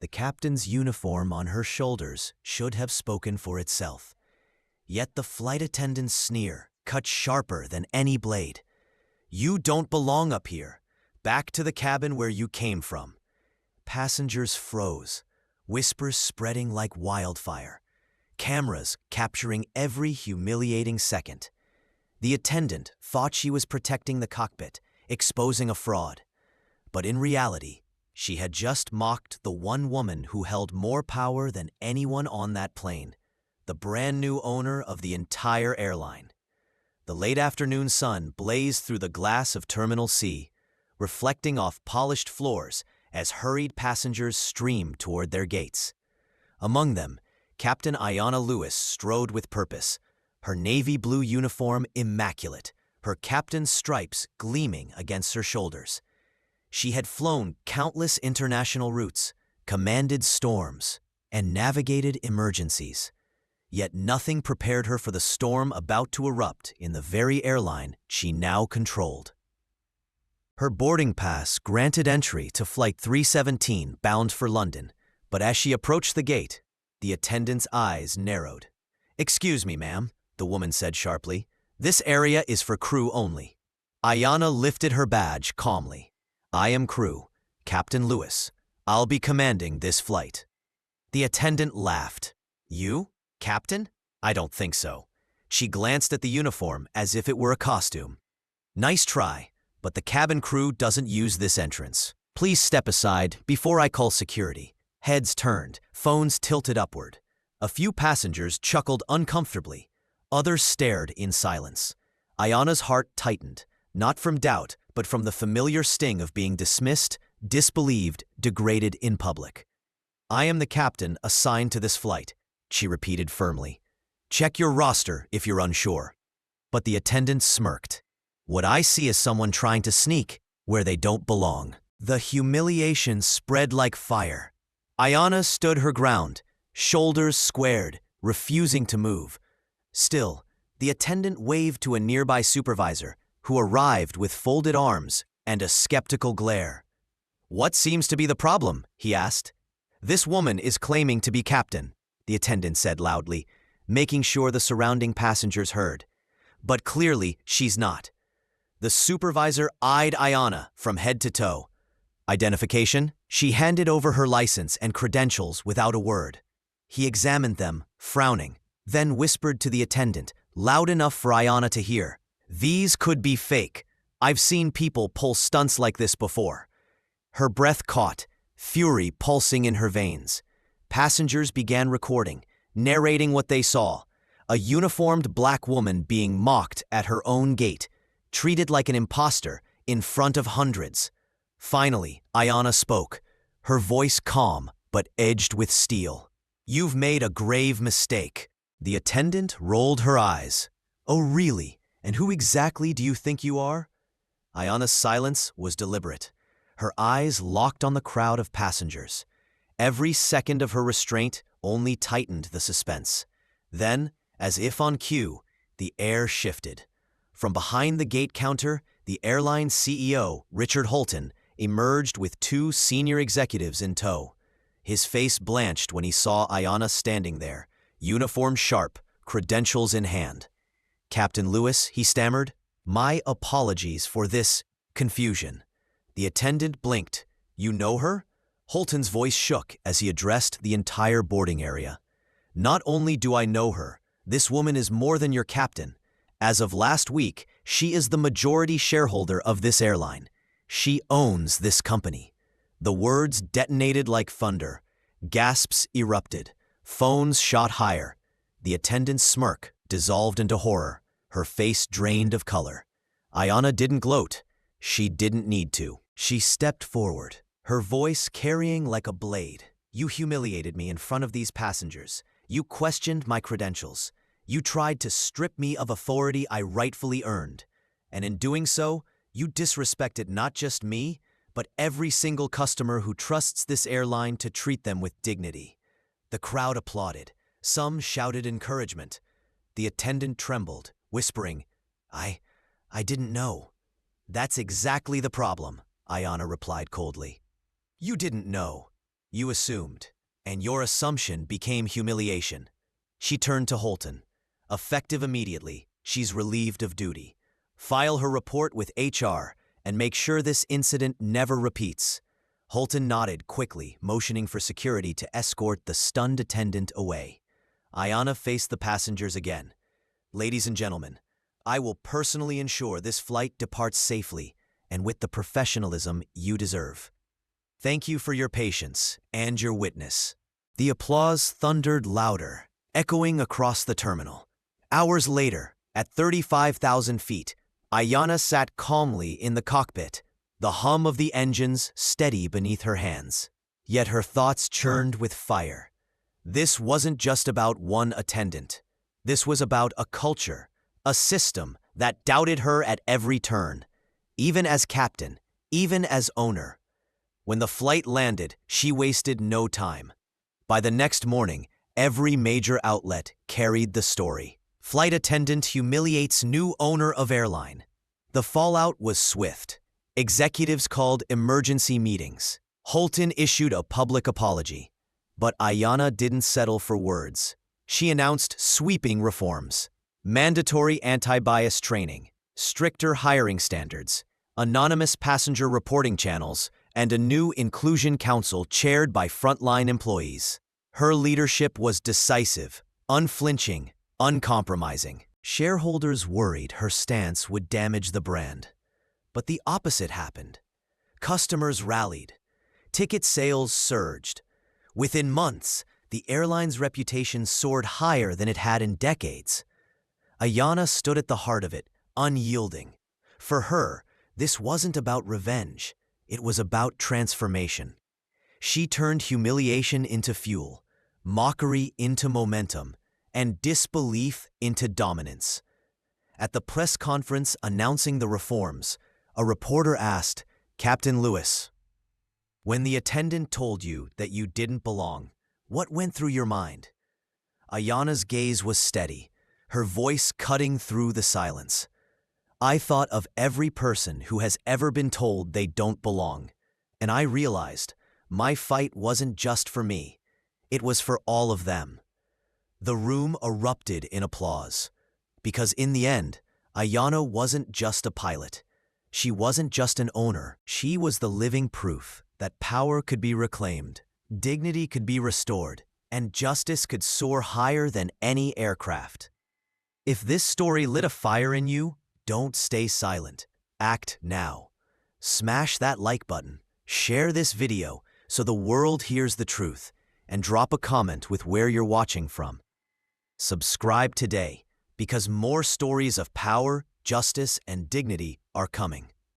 The captain's uniform on her shoulders should have spoken for itself. Yet the flight attendant's sneer cut sharper than any blade. "You don't belong up here. Back to the cabin where you came from." Passengers froze, whispers spreading like wildfire, cameras capturing every humiliating second. The attendant thought she was protecting the cockpit, exposing a fraud. But in reality, she had just mocked the one woman who held more power than anyone on that plane, the brand new owner of the entire airline. The late afternoon sun blazed through the glass of Terminal C, reflecting off polished floors as hurried passengers streamed toward their gates. Among them, Captain Ayanna Lewis strode with purpose, her navy blue uniform immaculate, her captain's stripes gleaming against her shoulders. She had flown countless international routes, commanded storms, and navigated emergencies. Yet nothing prepared her for the storm about to erupt in the very airline she now controlled. Her boarding pass granted entry to Flight 317 bound for London, but as she approached the gate, the attendant's eyes narrowed. "Excuse me, ma'am," the woman said sharply. "This area is for crew only." Ayanna lifted her badge calmly. "I am crew, Captain Lewis. I'll be commanding this flight." The attendant laughed. "You? Captain? I don't think so." She glanced at the uniform as if it were a costume. "Nice try, but the cabin crew doesn't use this entrance. Please step aside before I call security." Heads turned, phones tilted upward. A few passengers chuckled uncomfortably. Others stared in silence. Ayanna's heart tightened, not from doubt, but from the familiar sting of being dismissed, disbelieved, degraded in public. "I am the captain assigned to this flight," she repeated firmly. "Check your roster if you're unsure." But the attendant smirked. "What I see is someone trying to sneak where they don't belong." The humiliation spread like fire. Ayanna stood her ground, shoulders squared, refusing to move. Still, the attendant waved to a nearby supervisor, who arrived with folded arms and a skeptical glare. "What seems to be the problem?" he asked. "This woman is claiming to be captain," the attendant said loudly, making sure the surrounding passengers heard. "But clearly she's not." The supervisor eyed Ayanna from head to toe. "Identification?" She handed over her license and credentials without a word. He examined them, frowning, then whispered to the attendant, loud enough for Ayanna to hear. "These could be fake. I've seen people pull stunts like this before." Her breath caught, fury pulsing in her veins. Passengers began recording, narrating what they saw. A uniformed black woman being mocked at her own gate, treated like an imposter in front of hundreds. Finally, Ayanna spoke, her voice calm but edged with steel. "You've made a grave mistake." The attendant rolled her eyes. "Oh, really? And who exactly do you think you are?" Ayanna's silence was deliberate. Her eyes locked on the crowd of passengers. Every second of her restraint only tightened the suspense. Then, as if on cue, the air shifted. From behind the gate counter, the airline CEO, Richard Holton, emerged with two senior executives in tow. His face blanched when he saw Ayanna standing there, uniform sharp, credentials in hand. "Captain Lewis," he stammered, "my apologies for this confusion." The attendant blinked. "You know her?" Holton's voice shook as he addressed the entire boarding area. "Not only do I know her, this woman is more than your captain. As of last week, she is the majority shareholder of this airline. She owns this company." The words detonated like thunder. Gasps erupted. Phones shot higher. The attendant's smirk dissolved into horror, her face drained of color. Ayanna didn't gloat. She didn't need to. She stepped forward, her voice carrying like a blade. "You humiliated me in front of these passengers. You questioned my credentials. You tried to strip me of authority I rightfully earned. And in doing so, you disrespected not just me, but every single customer who trusts this airline to treat them with dignity." The crowd applauded. Some shouted encouragement. The attendant trembled, whispering, I didn't know." "That's exactly the problem," Ayanna replied coldly. "You didn't know. You assumed, and your assumption became humiliation. She turned to Holton. Effective immediately, she's relieved of duty. File her report with HR and make sure this incident never repeats. Holton nodded quickly, motioning for security to escort the stunned attendant away. Ayanna faced the passengers again. Ladies and gentlemen, I will personally ensure this flight departs safely and with the professionalism you deserve. Thank you for your patience and your witness. The applause thundered louder, echoing across the terminal. Hours later, at 35,000 feet, Ayanna sat calmly in the cockpit, the hum of the engines steady beneath her hands. Yet her thoughts churned with fire. This wasn't just about one attendant. This was about a culture, a system that doubted her at every turn, even as captain, even as owner. When the flight landed, she wasted no time. By the next morning, every major outlet carried the story. Flight attendant humiliates new owner of airline. The fallout was swift. Executives called emergency meetings. Holton issued a public apology. But Ayanna didn't settle for words. She announced sweeping reforms. Mandatory anti-bias training, stricter hiring standards, anonymous passenger reporting channels, and a new inclusion council chaired by frontline employees. Her leadership was decisive, unflinching, uncompromising. Shareholders worried her stance would damage the brand. But the opposite happened. Customers rallied. Ticket sales surged. Within months, the airline's reputation soared higher than it had in decades. Ayanna stood at the heart of it, unyielding. For her, this wasn't about revenge. It was about transformation. She turned humiliation into fuel, mockery into momentum, and disbelief into dominance. At the press conference announcing the reforms, a reporter asked, "Captain Lewis, when the attendant told you that you didn't belong, what went through your mind?" Ayanna's gaze was steady, her voice cutting through the silence. "I thought of every person who has ever been told they don't belong, and I realized my fight wasn't just for me, it was for all of them." The room erupted in applause, because in the end, Ayanna wasn't just a pilot. She wasn't just an owner. She was the living proof that power could be reclaimed, dignity could be restored, and justice could soar higher than any aircraft. If this story lit a fire in you, don't stay silent. Act now. Smash that like button, share this video so the world hears the truth, and drop a comment with where you're watching from. Subscribe today, because more stories of power, justice, and dignity are coming.